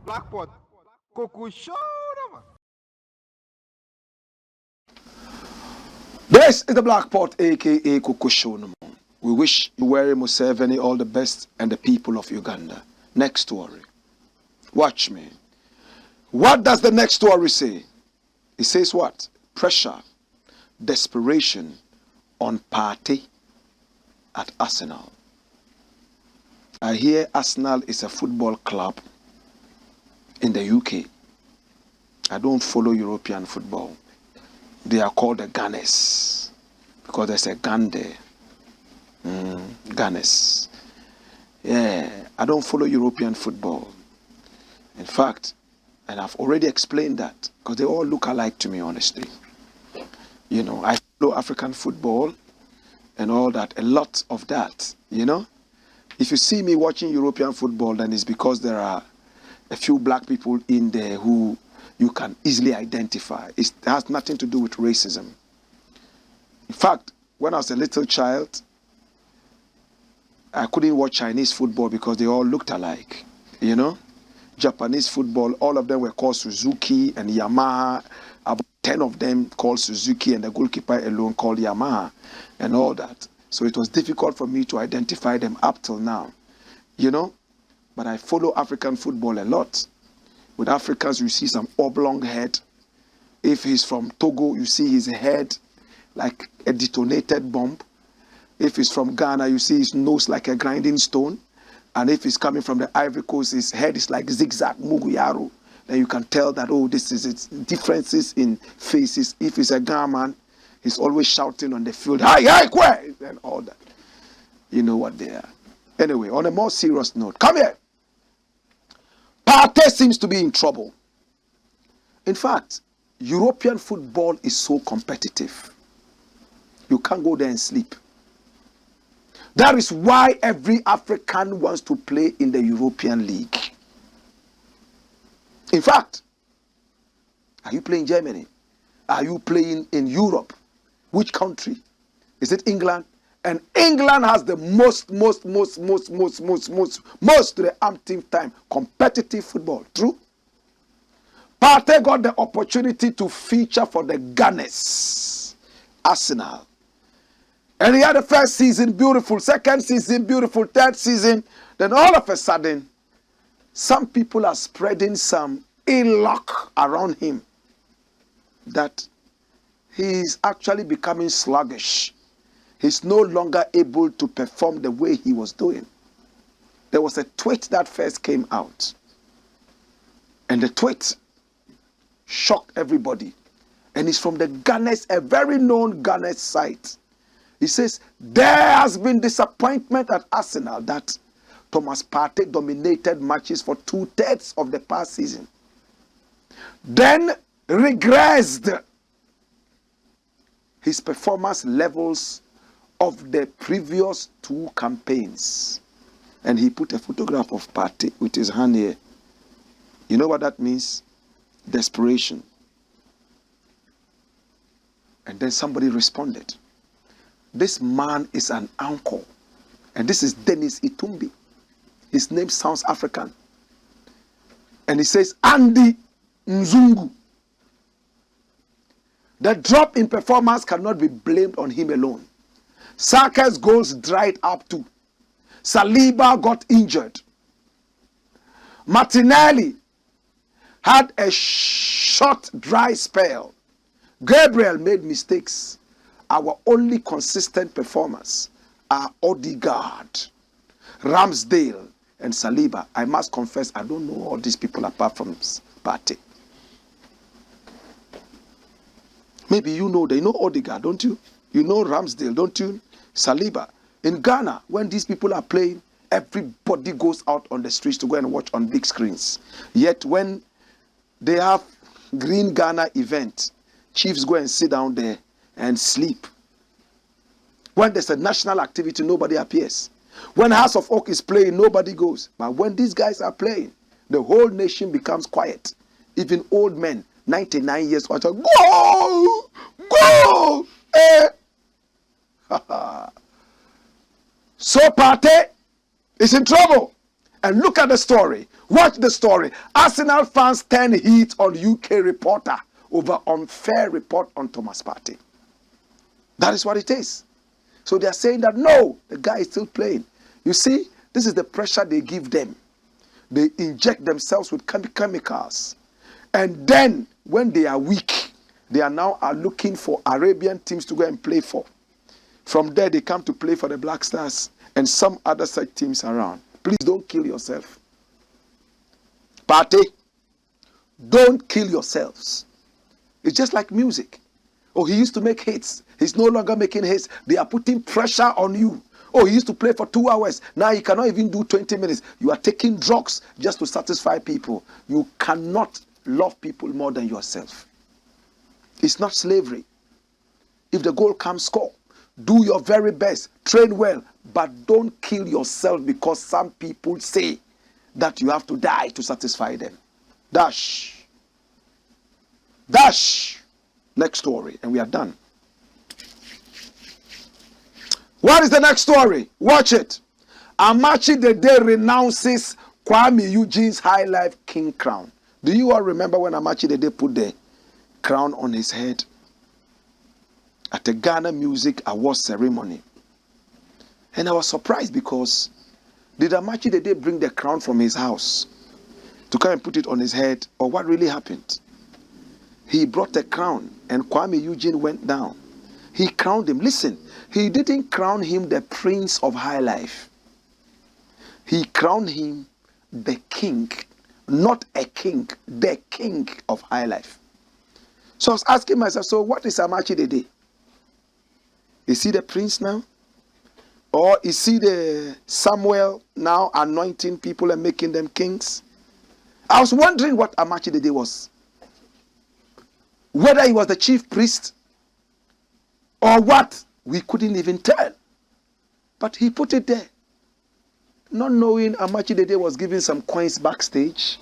Blackpot, Cocoon show. This is the Black Pot, aka Cocoa Show. We wish Yoweri Museveni all the best and the people of Uganda. Next story. Watch me. What does the next story say? It says what? Pressure, desperation on PARTEY at Arsenal. I hear Arsenal is a football club in the UK. I don't follow European football. They are called the Gunners because there's a gun there. Gunners. Yeah, I don't follow European football. In fact, and I've already explained that because they all look alike to me, honestly. You know, I follow African football, and all that. A lot of that, you know. If you see me watching European football, then it's because there are a few black people in there who you can easily identify. It has nothing to do with racism. In fact, when I was a little child, I couldn't watch Chinese football because they all looked alike, you know. Japanese football, all of them were called Suzuki and Yamaha. About 10 of them called Suzuki, and the goalkeeper alone called Yamaha and all that. So it was difficult for me to identify them up till now, you know. But I follow African football a lot. With Africans, you see some oblong head. If he's from Togo, you see his head like a detonated bomb. If he's from Ghana, you see his nose like a grinding stone. And if he's coming from the Ivory Coast, his head is like zigzag Muguyaru. Then you can tell that, oh, this is its differences in faces. If he's a Ghana man, he's always shouting on the field, hi, hi, Kway, and all that. You know what they are. Anyway, on a more serious note, come here. PARTEY seems to be in trouble. In fact, European football is so competitive. You can't go there and sleep. That is why every African wants to play in the European League. In fact, are you playing Germany? Are you playing in Europe? Which country? Is it England? And England has the most to the umpteenth time competitive football. True? PARTEY got the opportunity to feature for the Gunners, Arsenal. And he had the first season beautiful, second season beautiful, third season. Then all of a sudden, some people are spreading some ill luck around him that he is actually becoming sluggish. He's no longer able to perform the way he was doing. There was a tweet that first came out. And the tweet shocked everybody. And it's from the Gunners, a very known Gunners site. He says, there has been disappointment at Arsenal that Thomas Partey dominated matches for 2/3 of the past season. Then regressed his performance levels of the previous 2 campaigns. And he put a photograph of Partey with his hand here. You know what that means? Desperation. And then somebody responded. This man is an uncle. And this is Dennis Itumbi. His name sounds African. And he says, Andy Nzungu. The drop in performance cannot be blamed on him alone. Saka's goals dried up too. Saliba got injured. Martinelli had a short dry spell. Gabriel made mistakes. Our only consistent performers are Odegaard, Ramsdale, and Saliba. I must confess, I don't know all these people apart from Partey. Maybe you know, they know Odegaard, don't you? You know Ramsdale, don't you? Saliba. In Ghana, when these people are playing, everybody goes out on the streets to go and watch on big screens. Yet when they have Green Ghana event, chiefs go and sit down there and sleep. When there's a national activity, nobody appears. When House of Oak is playing, nobody goes. But when these guys are playing, the whole nation becomes quiet. Even old men, 99 years old, go! Go! Eh! So Partey is in trouble. And look at the story. Watch the story. Arsenal fans turn heat on UK reporter over unfair report on Thomas Partey. That is what it is. So they are saying that no, the guy is still playing. You see, this is the pressure they give them. They inject themselves with chemicals. And then when they are weak, they are now looking for Arabian teams to go and play for. From there, they come to play for the Black Stars and some other such teams around. Please don't kill yourself. Partey, don't kill yourselves. It's just like music. Oh, he used to make hits. He's no longer making hits. They are putting pressure on you. Oh, he used to play for 2 hours. Now he cannot even do 20 minutes. You are taking drugs just to satisfy people. You cannot love people more than yourself. It's not slavery. If the goal comes, score. Do your very best. Train well. But don't kill yourself because some people say that you have to die to satisfy them. Dash. Dash. Next story. And we are done. What is the next story? Watch it. AMAKYE DEDE renounces Kwami Eugene'S High Life King crown. Do you all remember when AMAKYE DEDE put the crown on his head at the Ghana Music Awards ceremony? And I was surprised because did AMAKYE DEDE bring the crown from his house to come and put it on his head, or what really happened? He brought the crown and Kwami Eugene went down. He crowned him. Listen, he didn't crown him the Prince of High Life. He crowned him the king, not a king, the king of High Life. So I was asking myself, so what is AMAKYE DEDE? Is he the prince now? Or is he the Samuel now anointing people and making them kings? I was wondering what AMAKYE DEDE was. Whether he was the chief priest or what, we couldn't even tell. But he put it there. Not knowing AMAKYE DEDE was giving some coins backstage.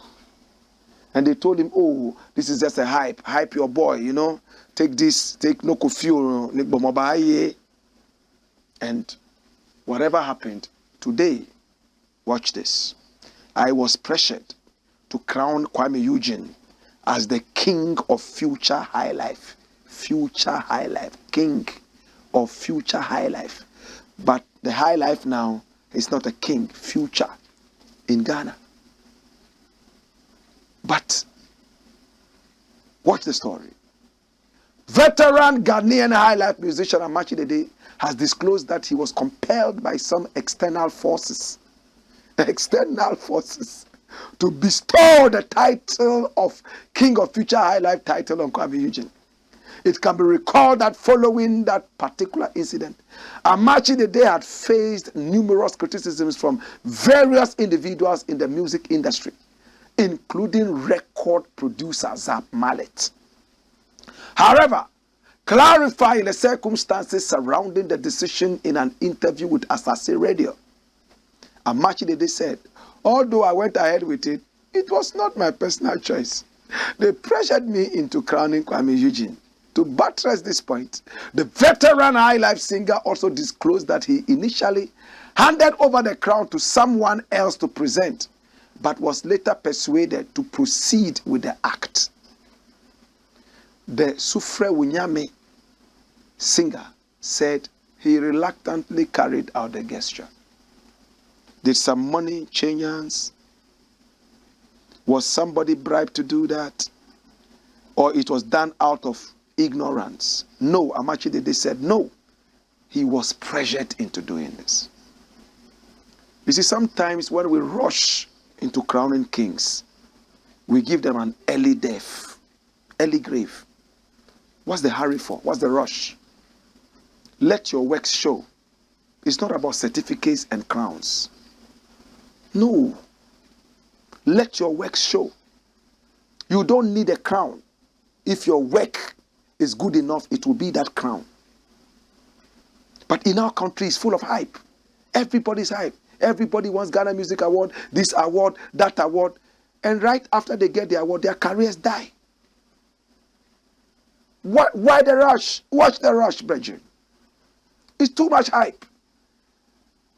And they told him, oh, this is just a hype. Hype your boy, you know. Take this, take no kufio, nikbomobaye. And whatever happened, today, watch this. I was pressured to crown Kwami Eugene as the king of future high life. Future high life. King of future high life. But the high life now is not a king, future in Ghana. But watch the story. Veteran Ghanaian high life musician AMAKYE DEDE has disclosed that he was compelled by some external forces to bestow the title of King of Future High Life title on Kwami Eugene. It can be recalled that following that particular incident, AMAKYE DEDE had faced numerous criticisms from various individuals in the music industry, including record producer Zap Mallet. However, clarifying the circumstances surrounding the decision in an interview with Asase Radio, AMAKYE DEDE said, although I went ahead with it, it was not my personal choice. They pressured me into crowning Kwami Eugene. To buttress this point, the veteran high life singer also disclosed that he initially handed over the crown to someone else to present, but was later persuaded to proceed with the act. The Sufre Wunyame singer said he reluctantly carried out the gesture. Did some money change hands? Was somebody bribed to do that? Or it was done out of ignorance? No, AMAKYE DEDE said no. He was pressured into doing this. You see, sometimes when we rush into crowning kings, we give them an early death, early grave. What's the hurry for? What's the rush? Let your works show. It's not about certificates and crowns. No. Let your works show. You don't need a crown. If your work is good enough, it will be that crown. But in our country, it's full of hype. Everybody's hype. Everybody wants Ghana Music Award, this award, that award. And right after they get the award, their careers die. Why the rush? Watch the rush, brethren. It's too much hype.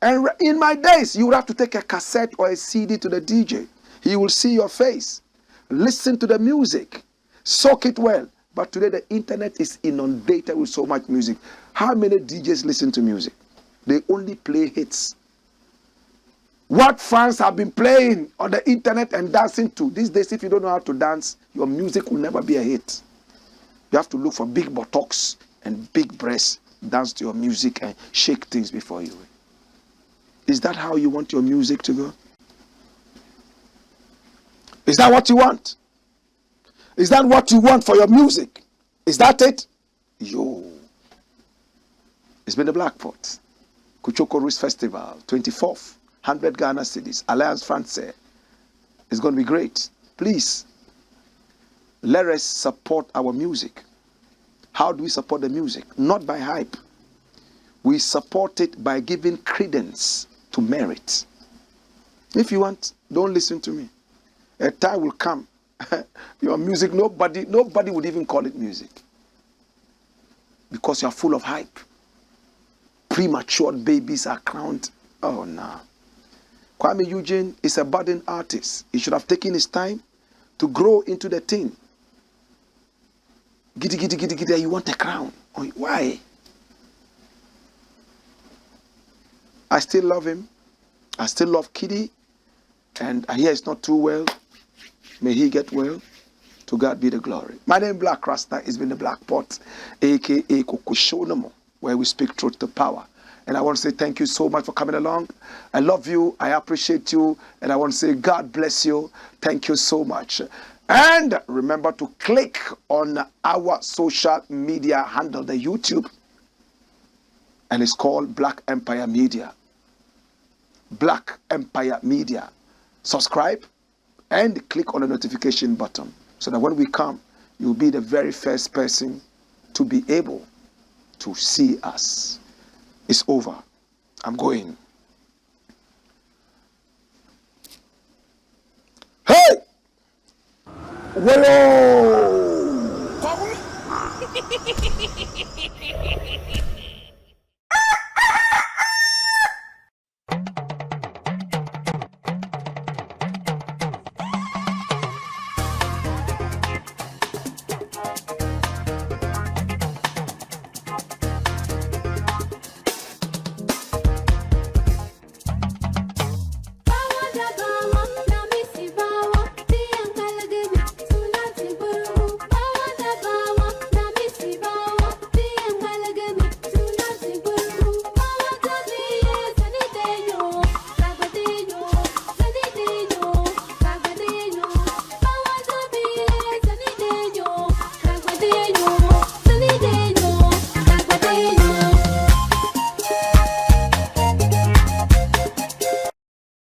And in my days, you would have to take a cassette or a CD to the DJ. He will see your face. Listen to the music. Soak it well. But today the internet is inundated with so much music. How many DJs listen to music? They only play hits. What fans have been playing on the internet and dancing to. These days, if you don't know how to dance, your music will never be a hit. You have to look for big buttocks and big breasts, dance to your music and shake things before you. Is that how you want your music to go? Is that what you want? Is that what you want for your music? Is that it? Yo. It's been the Blackport. Kuchoko Roots Festival, 24th, 100 Ghana cities, Alliance Francaise. It's going to be great. Please, let us support our music. How do we support the music? Not by hype. We support it by giving credence to merit. If you want, don't listen to me. A time will come. Your music, nobody would even call it music. Because you are full of hype. Premature babies are crowned. Oh, no. Kwami Eugene is a budding artist. He should have taken his time to grow into the thing. Giddy, giddy, giddy, giddy, you want a crown. Why? I still love him. I still love Kiddy. And I hear it's not too well. May he get well. To God be the glory. My name is Blakk RASTA. It's been the Blakk Pot, a.k.a. Kuchoko, where we speak truth to power. And I want to say thank you so much for coming along. I love you. I appreciate you. And I want to say God bless you. Thank you so much. And remember to click on our social media handle, the YouTube. And it's called Blakk Empire Media. Blakk Empire Media. Subscribe and click on the notification button so that when we come, you'll be the very first person to be able to see us. It's over. I'm going. Hey! Whoa!